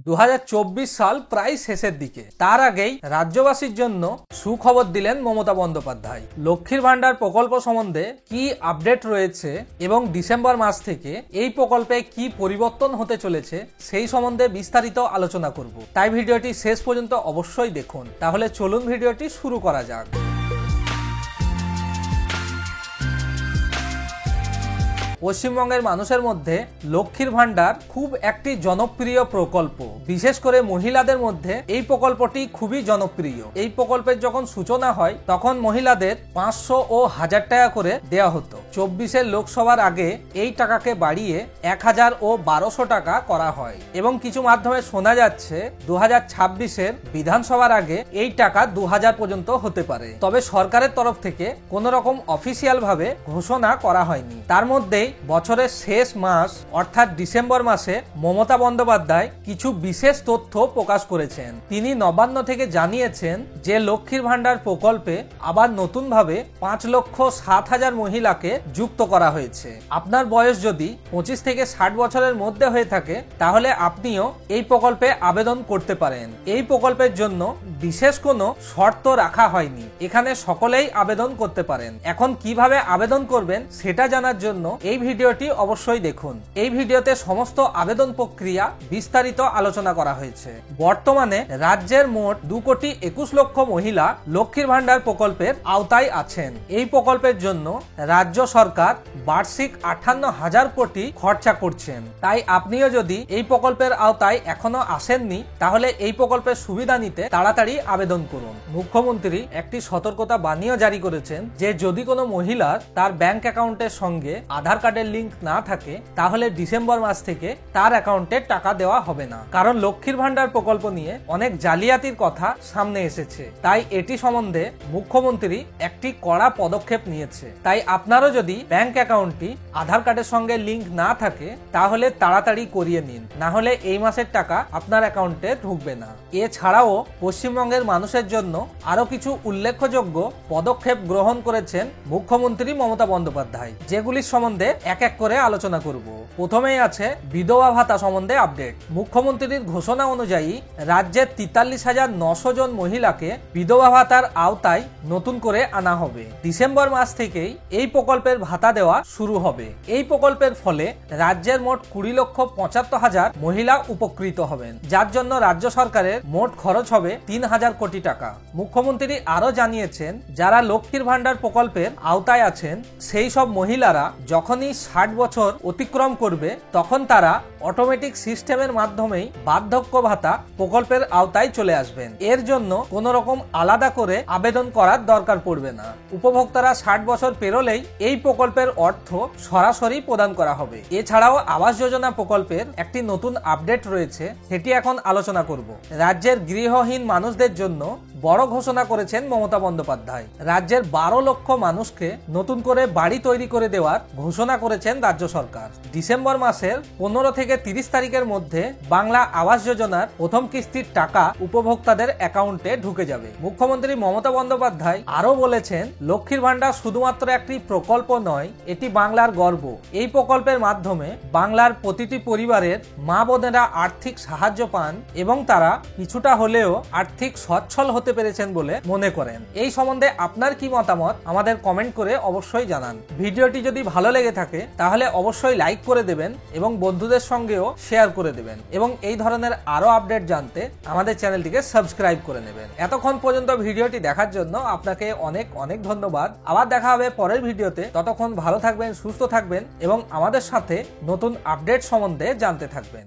2024 সাল প্রায় শেষের দিকে। তার আগেই রাজ্যবাসীর জন্য সুখবর দিলেন মমতা বন্দ্যোপাধ্যায়। লক্ষ্মীর ভান্ডার প্রকল্প সম্বন্ধে কি আপডেট রয়েছে এবং ডিসেম্বর মাস থেকে এই প্রকল্পে কি পরিবর্তন হতে চলেছে সেই সম্বন্ধে বিস্তারিত আলোচনা করব। তাই ভিডিওটি শেষ পর্যন্ত অবশ্যই দেখুন। তাহলে চলুন ভিডিওটি শুরু করা যাক। পশ্চিমবঙ্গের মানুষের মধ্যে লক্ষ্মীর ভান্ডার খুব একটি জনপ্রিয় প্রকল্প। বিশেষ করে মহিলাদের মধ্যে এই প্রকল্পটি খুবই জনপ্রিয়। এই প্রকল্পের যখন সূচনা হয় তখন মহিলাদের 500 ও 1000 টাকা করে দেওয়া হতো। 24-এর লোকসভার আগে এই টাকাকে বাড়িয়ে 1000 ও 1200 টাকা করা হয় এবং কিছু মাধ্যমে শোনা যাচ্ছে 2026-এর বিধানসভার আগে এই টাকা 2000 পর্যন্ত হতে পারে। তবে সরকারের তরফ থেকে কোনো রকম অফিসিয়াল ভাবে ঘোষণা করা হয়নি। তার মধ্যে বছরের শেষ মাস অর্থাৎ ডিসেম্বর মাসে মমতা বন্দ্যোপাধ্যায় কিছু বিশেষ তথ্য প্রকাশ করেছেন। তিনি নবান্ন থেকে জানিয়েছেন যে লক্ষ্মীর ভান্ডার প্রকল্পে আবার নতুনভাবে 5,07,000 মহিলাকে যুক্ত করা হয়েছে। আপনার বয়স যদি 25 থেকে 60 বছরের মধ্যে হয়ে থাকে তাহলে আপনিও এই প্রকল্পে আবেদন করতে পারেন। এই প্রকল্পের জন্য বিশেষ কোনো শর্ত রাখা হয়নি, এখানে সকলেই আবেদন করতে পারেন। এখন কিভাবে আবেদন করবেন সেটা জানার জন্য এই ভিডিওটি অবশ্যই দেখুন। এই ভিডিওতে সমস্ত আবেদন প্রক্রিয়া বিস্তারিত আলোচনা করা হয়েছে। বর্তমানে রাজ্যের মোট 2,21,00,000 মহিলা লক্ষ্মীর ভান্ডার প্রকল্পের আওতায় আছেন। এই প্রকল্পের জন্য রাজ্য সরকার বার্ষিক 58,000 কোটি খরচা করছেন। তাই আপনিও যদি এই প্রকল্পের আওতায় এখনো আসেননি তাহলে এই প্রকল্পের সুবিধা নিতে তাড়াতাড়ি আবেদন করুন। মুখ্যমন্ত্রী একটি সতর্কতা বাণীও জারি করেছেন যে যদি কোনো মহিলার তার ব্যাংক অ্যাকাউন্টের সঙ্গে আধার কার্ডের লিংক না থাকে তাহলে ডিসেম্বর মাস থেকে তার অ্যাকাউন্টে টাকা দেওয়া হবে না। কারণ লক্ষ্মীর ভান্ডার প্রকল্প নিয়ে অনেক জালিয়াতির কথা সামনে এসেছে। তাই এটি সম্বন্ধে মুখ্যমন্ত্রী একটি কড়া পদক্ষেপ নিয়েছে। তাই আপনারও যদি ব্যাংক অ্যাকাউন্টটি আধার কার্ডের সঙ্গে লিংক না থাকে তাহলে তাড়াতাড়ি করিয়ে নিন, না হলে এই মাসের টাকা আপনার অ্যাকাউন্টে ঢুকবে না। এছাড়াও পশ্চিমবঙ্গের মানুষের জন্য আরো কিছু উল্লেখযোগ্য পদক্ষেপ গ্রহণ করেছেন মুখ্যমন্ত্রী মমতা বন্দ্যোপাধ্যায়, যেগুলির সম্বন্ধে এক এক করে আলোচনা করব। প্রথমেই আছে বিধবা ভাতা সম্বন্ধে আপডেট। মুখ্যমন্ত্রীর ঘোষণা অনুযায়ী রাজ্যের 43,900 জন মহিলাকে বিধবা ভাতার আওতায় নতুন করে আনা হবে। ডিসেম্বর মাস থেকেই এই প্রকল্পের ভাতা দেওয়া শুরু হবে। এই প্রকল্পের ফলে রাজ্যের মোট 20,75,000 মহিলা উপকৃত হবেন, যার জন্য রাজ্য সরকারের মোট খরচ হবে 3,000 কোটি টাকা। মুখ্যমন্ত্রী আরো জানিয়েছেন যারা লক্ষ্মীর ভান্ডার প্রকল্পের আওতায় আছেন সেই সব মহিলারা যখনই 60 বছর অতিক্রম করবে তখন তারা অটোমেটিক সিস্টেমের মাধ্যমেই বার্ধক্য ভাতা প্রকল্পের আওতায় চলে আসবেন। এর জন্য কোনো রকম আলাদা করে আবেদন করার দরকার পড়বে না। উপভোক্তারা 60 বছর পেরোলেই এই প্রকল্পের অর্থ সরাসরি প্রদান করা হবে। এছাড়াও আবাস যোজনা প্রকল্পের একটি নতুন আপডেট রয়েছে, সেটি এখন আলোচনা করব। রাজ্যের গৃহহীন মানুষদের জন্য বড় ঘোষণা করেছেন মমতা বন্দ্যোপাধ্যায়। রাজ্যের 12 লক্ষ মানুষকে নতুন করে বাড়ি তৈরি করে দেওয়ার ঘোষণা করেছেন রাজ্য সরকার। ডিসেম্বর মাসের 15 থেকে 30 তারিখের মধ্যে বাংলা আবাস যোজনার প্রথম কিস্তির টাকা উপভোক্তাদের অ্যাকাউন্টে ঢুকে যাবে। মুখ্যমন্ত্রী মমতা বন্দ্যোপাধ্যায় আরো বলেছেন লক্ষ্মীর ভান্ডার শুধুমাত্র একটি প্রকল্প নয়, এটি বাংলার গর্ব। এই প্রকল্পের মাধ্যমে বাংলার প্রতিটি পরিবারের মা বোনেরা আর্থিক সাহায্য পান এবং তারা কিছুটা হলেও আর্থিক সচ্ছল হতে পেরেছেন বলে মনে করেন। এই সম্বন্ধে আপনার কি মতামত আমাদের কমেন্ট করে অবশ্যই জানান। ভিডিওটি যদি ভালো লেগে থাকে তাহলে অবশ্যই লাইক করে দেবেন এবং বন্ধুদের সঙ্গেও শেয়ার করে দেবেন এবং এই ধরনের আরো আপডেট জানতে আমাদের চ্যানেলটিকে সাবস্ক্রাইব করে নেবেন। এতক্ষণ পর্যন্ত ভিডিওটি দেখার জন্য আপনাকে অনেক অনেক ধন্যবাদ। আবার দেখা হবে পরের ভিডিওতে। ততক্ষণ ভালো থাকবেন, সুস্থ থাকবেন এবং আমাদের সাথে নতুন আপডেট সম্বন্ধে জানতে থাকবেন।